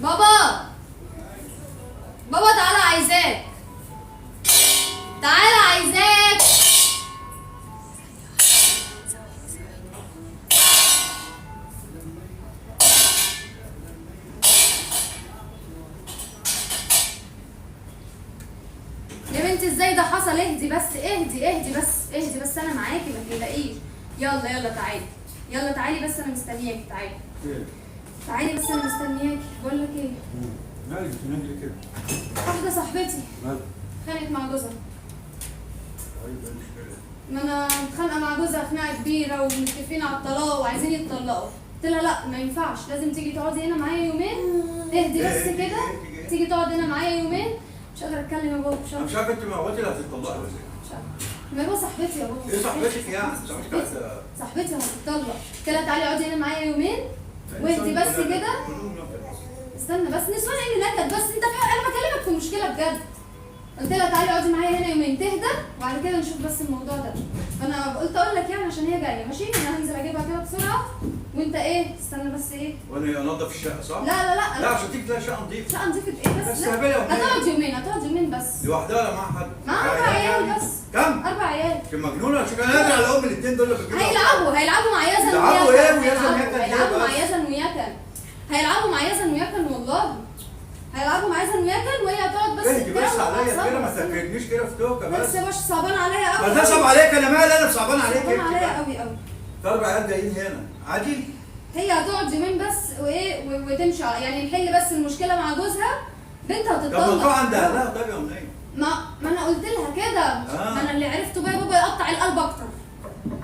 بابا بابا تعالى عايزاك، تعالى عايزاك. يا بنتي ازاي ده حصل؟ اهدي بس، اهدي بس انا معاكي ما تقلقيش. يلا تعالي، يلا تعالي بس انا مستنياكي. تعالي تعالي بس انا مستنياكي. بقول لك ايه؟ مالك بتنام ليه كده؟ واحده صاحبتي مالك؟ اتخانقت مع جوزها. طيب ايه المشكلة؟ ما انا متخانقه مع جوزها خناقه كبيره ومتفقين على الطلاق وعايزين يتطلقوا. قلت لها لا ما ينفعش، لازم تيجي تقعدي هنا معايا يومين. اهدي بس كده، تيجي تقعد هنا معايا يومين. مش قادره اتكلم يا بابا، انا مش عارف انت موتي اللي هتطلقي ولا ايه؟ مش عارفه. ما هو صاحبتي يا بابا. ايه صاحبتك يعني؟ صاحبتي هتطلق. قلت لها تعالي اقعدي هنا معايا يومين واهدي بس كده. استنى بس، نسوان ايه اللي نكد بس؟ انت انا بكلمك في مشكله بجد. قلت لها تعالي اقعدي معايا هنا يومين تهدى وبعد كده نشوف بس الموضوع ده. فانا قلت اقول لك يعني عشان هي جايه. ماشي انا هنزل اجيبها كده بسرعه وانت ايه استنى بس ايه. وانا انضف الشقه صح؟ لا عشان تيجي تلاقي شقه نظيفه. لا نضيفة ايه بس؟ بس هبله هتقعد يومين بس. لوحدها ولا معاها حد؟ معاها 4 عيال بس. كم؟ 4 عيال. انت مجنونه؟ شوف انا قادر على ام الاثنين دول اللي بتجيبوا. هيلعبوا مع يزن ويكن. يلعبوا ايه ويزن ويكن؟ هيلعبوا مع يزن ويكن. هيلعبوا مع يزن ويكن والله. هيلعبوا مع يزن ويكن وهي هتقعد بس. اهدي بس عليا كده، ما تفكرنيش كده في توكه بس. بس يا باشا صعبان عليا قوي. ما تصعب عليك، انا مالي، انا صعبان عليك. صعبان عليا قوي. 4 عيال جايين هنا عادي؟ هي هتقعد يومين بس وايه وتمشي يعني نحل بس المشكله مع جوزها. بنتها هتتطلق. طب ما تروح عند اهلها طب يا منى. ما انا قلت لها كده. ما انا اللي عرفته بقى بابا يقطع القلب اكتر.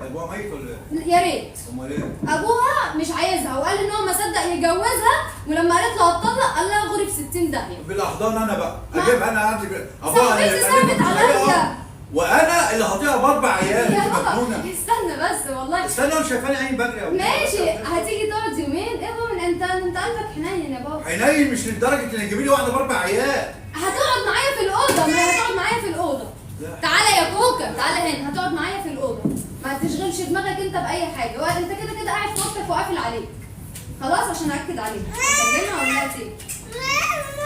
ابوها ميت ولا ايه؟ يا ريت. امال ايه؟ ابوها مش عايزها وقال ان هو ما صدق يجوزها، ولما قالت له هتطلق قال لها غري في 60 داهيه. بالاحضان انا بقى اجيبها انا عندي صاحبتي ثابت عليا وانا اللي هطيها ب4 عيال. يا انت مجنونه. استنى بس والله. استنى، مش شايفاني عين بجري او ماشي هتيجي تقعد يومين. ايه بابا من انت قلبك حنين يا بابا. حنين مش لدرجه ان تجيبي لي واحده ب4 عيال. هتقعد معايا في الاوضه. ما هي هتقعد معايا في الاوضه. تعالى يا كوكا تعالى هنا، هتقعد معايا في الاوضه. ما تشغلش دماغك انت باي حاجه، وانت كده قاعد في اوضتك وقافل عليك. خلاص عشان اكد عليك. اكلمها ولا لا تيجي؟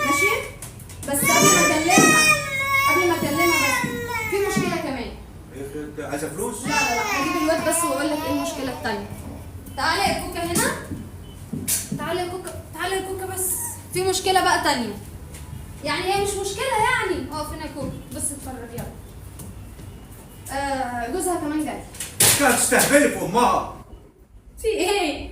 ماشي؟ بس قبل ما اكلمها بس في مشكله كمان. ايه عايزه فلوس؟ لا هجيب الواد بس واقول لك ايه المشكله الثانيه. تعالى يا كوكا هنا. تعالى يا كوكا بس في مشكله بقى ثانيه. يعني هي مش مشكله يعني. اقف هنا يا كوكا بس اتفرج يلا. جوزها كمان جاي. انت هتستهبلي في امها. في ايه؟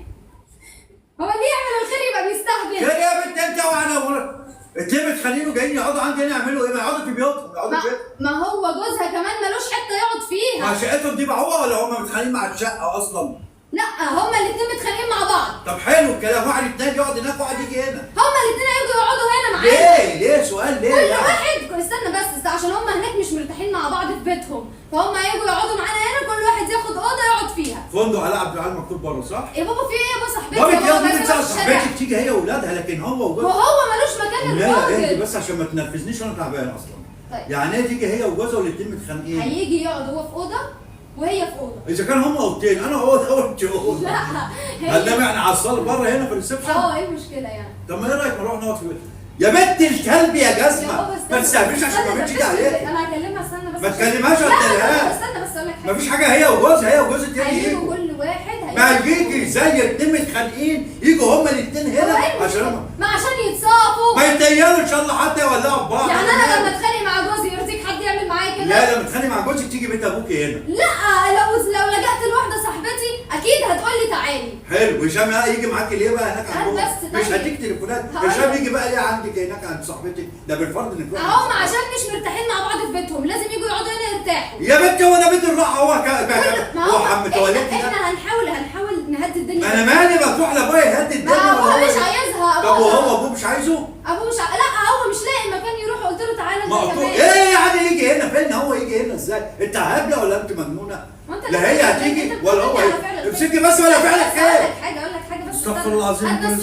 هو ليه يعمل الخير يبقى بيستهبل؟ كده يا بنت انت وانا اتنين متخانقين وجايين يقعدوا عندي هنا يعملوا ايه؟ ما يقعدوا في بيوتهم، يقعدوا في بيتهم. ما هو جوزها كمان ملوش حته يقعد فيها. ما شقتهم دي باعوها ولا هم متخانقين مع الشقه اصلا؟ لا هما الاثنين متخانقين مع بعض. طب حلو الكلام، واحد يتنادي يقعد هناك وواحد يجي هنا. هما الاثنين هيجوا يقعدوا هنا معانا. ليه سؤال ليه؟ كل واحد استنى بس عشان هما هناك مش مرتاحين مع بعض في بيتهم، فهم هيجوا يقعدوا معانا هنا. كل واحد ياخد اوضه يقعد فيها. فندق علاء عبد العال مكتوب بره صح؟ يا بابا في ايه يا بابا؟ صاحبتي بابا يا يا بنت صاحبتك تيجي هي واولادها، لكن هو وجوزها وهو ملوش مكان الراجل. لا بس عشان ما تنرفزنيش وانا تعبان اصلا. طيب يعني ايه تيجي هي وجوزها والاثنين متخانقين؟ هيجي يقعد هو في اوضه وهي في اوضه. اذا كان هم اوضتين انا اوضه وانت اوضه. لا هل ده يعني على الصاله بره هنا في الريسبشن؟ ايه المشكله يعني؟ طب ما ايه رايك نروح نقعد في بيتها؟ يا بنت الكلب يا جزمه ما تستهبليش عشان ما بنتش عليك. انا هكلمها استنى بس. ما تكلمهاش ولا تكلمهاش. استنى بس اقول لك حاجه. مفيش حاجه هي وجوزها، هي وجوزها التاني هيجوا كل واحد ما يجيجي زي اتنين متخانقين يجوا هما الاتنين هنا عشان يتصافوا. ما يتيلوا ان شاء الله حتى يولعوا في بعض. يعني انا لما اتخانق مع جوزي يرضيك حد يعمل معايا كده؟ لا لما تتخانق مع جوزك تيجي بيت ابوكي هنا. لا لو لجأت لواحده صاحبتي اكيد هتقول لي تعالي. حلو. وهشام يجي معاكي ليه بقى هناك عند بس مش هديك تليفونات. هشام يجي بقى ليه عندك هناك عند صاحبتك؟ ده بالفرض انك هم عشان مش مرتاحين مع بعض في بيتهم لازم يجوا يقعدوا هنا يرتاحوا. يا بنتي هو ده بيت الراحه؟ هو هو عم تواليتي احنا هنحاول نهدي الدنيا. ما انا مالي ما تروح لابويا يهدي الدنيا. ما ابوها مش عايزها. طب وهو ابوه مش عايزه؟ ابوه مش لا هو مش لاقي مكان يروح. قلت له تعالى انت كمان. ايه يعني يجي هنا فين؟ هو يجي هنا ازاي؟ انت هبله ولا انت مجنونه؟ لا هي هتيجي ولا هو امسكي بس ولا فعلك ايه؟ اقول لك حاجه بس. استغفر الله العظيم. هات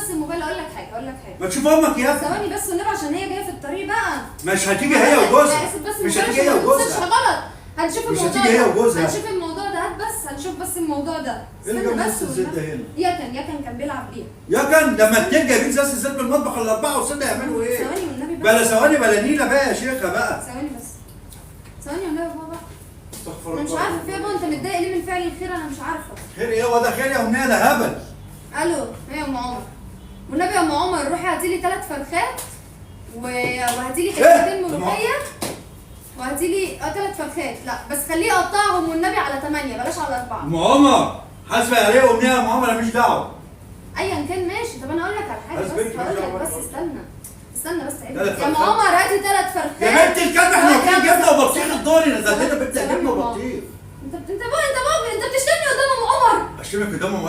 بس الموبايل اقول لك حاجه. ما تشوف امك يا ابني. ثواني بس والنبي عشان هي جايه في الطريق بقى. مش هتيجي هي وجوزها. مش هتيجي هي وجوزها. غلط. هنشوف الموضوع. مش هتيجي هي وجوزها. هنشوف الموضوع ده. هات بس هنشوف بس الموضوع ده. ايه اللي جاب ازازه الزيت ده هنا؟ يكن كان بيلعب بيها. يكن لما اتنين جايبين ازازه الزيت من المطبخ الاربعه والسته يعملوا ايه؟ ثواني والنبي بقى. بلا ثواني بلا نيله بقى يا شيخه بقى. ثواني بس. ثواني والنبي يا بابا. استغفر انا مش الله. عارفه في يا بابا انت متضايق ليه من فعل الخير، انا مش عارفه. خير ايه هو ده خير يا امنيه؟ ده هبل. الو ايه يا ام عمر؟ والنبي يا ام عمر روحي هاتي لي 3 فرخات وهاتي لي حتتين ملوخيه وهاتي لي 3 فرخات. لا بس خليه يقطعهم والنبي على 8 بلاش على 4. ام عمر حاسبه عليه يا امنيه يا ام عمر، انا مش دعوه. ايا كان ماشي. طب انا اقول لك على حاجه بس هقول لك بس استنى بس يا ام عمر هاتي 3 فرخات. يا بنت الكلب احنا واكلين جبنه وبطيخ الدوري، نزلنا بنت جبنه وبطيخ. انت بتشتمني قدام ام عمر.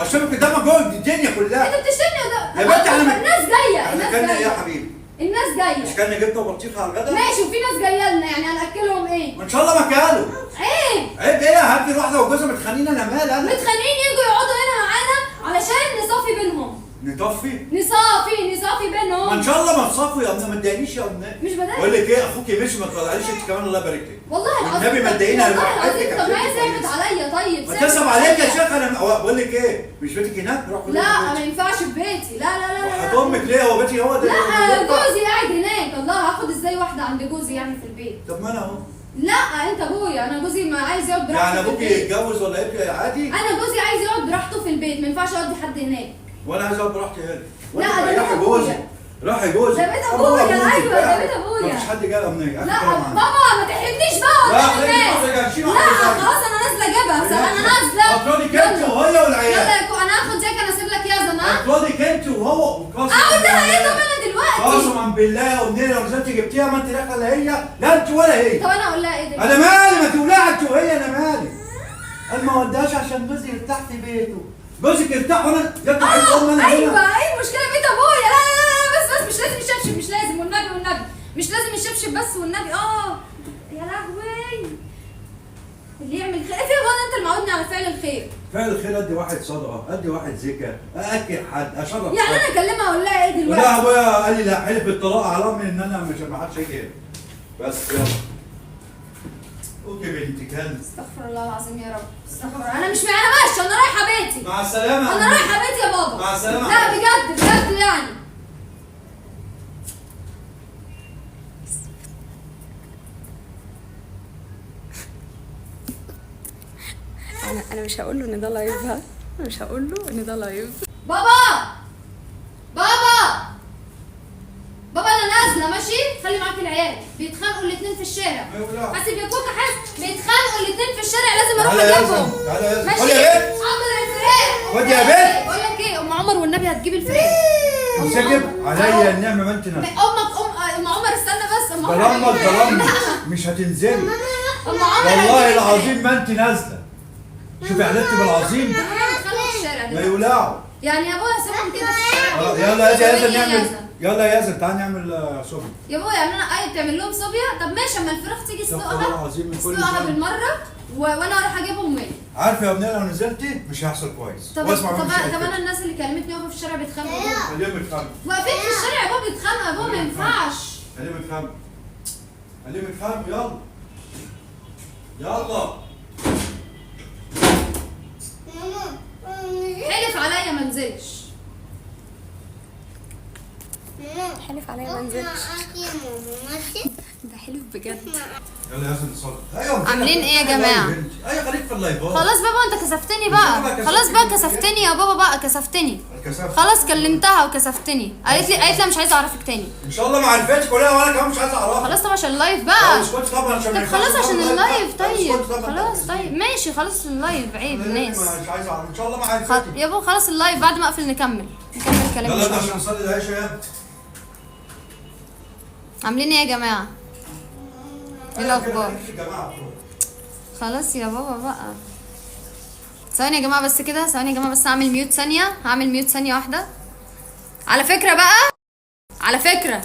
اشتمك قدامك جوه الدنيا كلها. انت بتشتمني قدام يا بنت احنا الناس جايه. احنا كلنا ايه يا حبيبي؟ الناس جايه. مش كلنا جبنه وبطيخ على الغدا؟ ماشي وفي ناس جايه لنا يعني هناكلهم ايه؟ ما ان شاء الله ما كلوا. عيب ايه هات لي واحده وجوزها متخانقين، انا مال انا متخانقين يجوا يقعدوا هنا معانا علشان نصافي بينهم. نصافي بينهم. ما ان شاء الله ما تصافوا يا امنا، ما تضايقنيش يا امنا. مش بضايق. بقول لك ايه، اخوك مشي ما تطلعليش انت كمان، الله يبارك لك. والله العظيم النبي ما تضايقني. والله العظيم. طب ما هي ثابت عليا. طيب ما تصعب عليك يا شيخ. انا بقول لك ايه، مش بيتك هناك؟ روح لا ما ينفعش في بيتي. لا وحياة امك ليه؟ هو بيتي هو ده؟ لا جوزي قاعد هناك. الله هاخد ازاي واحده عند جوزي يعني في البيت؟ طب ما انا اهو. لا انت ابويا. انا جوزي ما عايز يقعد براحته. يعني ابوك يتجوز ولا يبقى عادي؟ انا جوزي عايز يقعد براحته في البيت، ما ينفعش اودي حد هناك. وانا عايز اقعد براحتي هنا. لا ده بيت ابويا. راح جوزي. ده بيت ابويا. ايوه ده بيت ابويا. مفيش حد جاي امنيه. لا بابا ما تحرجنيش بقى قدام الناس. لا خلاص انا نازله اجيبها. انا نازله. اطردك انت وهي والعيال. يلا انا هاخد جاك انا اسيب لك يا زمان. اطردك انت وهو. اقول لها ايه؟ طب انا دلوقتي قسما بالله يا امنيه لو نزلت جبتيها ما انت داخله لا هي لا انت ولا هي. طب انا اقول لها ايه دلوقتي؟ انا مالي، ما تولعي انت وهي، انا مالي. انا ما وديهاش عشان جوزي يرتاح في بيته. جوزك يرتاح وانا يطلع يقوم انا هنا. ايوه ايه المشكله؟ بيت ابويا. لا بس مش لازم الشبشب. مش لازم والنبي مش لازم الشبشب بس والنبي. يا لهوي اللي يعمل خير. في غدا انت اللي معودني على فعل الخير. فعل الخير ادي واحد صدقه، ادي واحد زكاه، ااكل حد، اشرب يعني انا اكلمها اقول لها ايه دلوقتي؟ لا ابويا قال لي لا حلف بالطلاق على الرغم ان انا مش ما حدش هيجي هنا. بس يلا اوكي بنتي كان. استغفر الله العظيم يا رب. استغفر الله. انا ماشيه. انا رايحه بيتي. مع السلامه. انا رايحه بيتي يا بابا. مع السلامه. لا بجد يعني. انا مش هقول له ان ده لايف. انا مش هقول له ان ده لايف. بابا انا نازله ماشي. خلي معاك العيال بيتخانقوا الاثنين في الشارع. حاسب يا كوكا حاسب. بيتخانقوا الاثنين في الشارع لازم اروح اجيبهم. تعالى يا ماشي. خد يا بنت. حاضر الفراخ. خد يا بنت. بقول لك ايه ام عمر والنبي هتجيب الفراخ. امسكب عليا النعمه ما انت نازله. ام عمر استنى بس. ام عمر ضربني مش هتنزلي. ام عمر والله العظيم ما انت نازله. شوفي عدتي بالعظيم. ما يولعوا. يعني يا ابويا سيبهم كده في الشارع. يلا يا ياسر نعمل. يلا يا ياسر تعالى نعمل صبي. يا ابويا يعني انا بتعمل لهم صوبيا. طب ماشي اما الفراخ تيجي اسلقها بالمره وانا اروح اجيبهم وين؟ عارفه يا ابنيه لو نزلتي مش هيحصل كويس. طب انا الناس اللي كلمتني واقفه في الشارع بيتخانقوا. ليه بيتخانقوا؟ واقفين في الشارع يا بابا بيتخانقوا. يا بابا ما ينفعش. ليه بيتخانقوا؟ يلا حلف عليا ما انزلش. حلف عليا ما انزلش. ده حلف بجد. يلا يا ياسر اتصل. ايوه عاملين ايه يا جماعه؟ ايوه خليك في اللايفات. خلاص بابا انت كسفتني بقى. خلاص بقى كسفتني يا بابا بقى كسفتني. خلاص كلمتها وكسفتني. قالت لي مش عايزه اعرفك تاني. ان شاء الله ما عرفتش ولا وانا كمان مش عايز اعرفها. خلاص طب عشان اللايف بقى. اسكت طبعا عشان طب خلاص عشان اللايف. طيب خلاص طيب ماشي خلاص اللايف. عيب الناس. مش عايز اعرف ان شاء الله ما عرفتش. يا بابا خلاص اللايف بعد ما اقفل نكمل كلام. يلا عشان نصلي العشاء يا. عاملين ايه يا جماعه؟ ايه الاخبار؟ جماعه خلاص يا بابا بقى. ثواني يا جماعه بس كده. ثواني يا جماعه بس هعمل ميوت ثانيه. هعمل ميوت ثانيه واحده. على فكره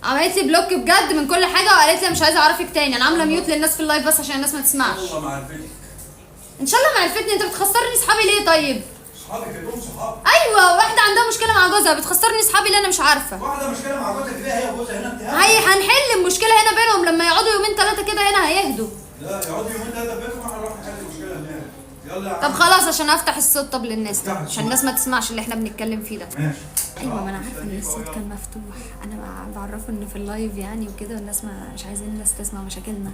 عملت لي بلوك بجد من كل حاجه وقالت لي مش عايزه اعرفك تاني. انا عامله ميوت للناس في اللايف بس عشان الناس ما تسمعش. والله ما عرفتني. ان شاء الله ما عرفتني. انت بتخسرني صحابي ليه طيب؟ صحابي كلهم صحاب. ايوه واحده عندها مشكله مع جوزها بتخسرني صحابي اللي انا مش عارفه. واحده مشكله مع جوزك ليه؟ هي جوزها هنا انتهى. هنحل المشكله هنا بينهم لما يقعدوا يومين ثلاثه كده هنا هيهدوا. لا يقعدوا يومين ثلاثه بينهم واحنا نروح نحل المشكله هناك. يلا يا طب عم. خلاص عشان افتح الصوت طب للناس افتح الصوت. عشان الناس ما تسمعش اللي احنا بنتكلم فيه ده. ماشي. ايوه ما انا عارفه ان الصوت كان مفتوح، انا بعرفه ان في اللايف يعني وكده، والناس مش عايزين الناس تسمع مشاكلنا.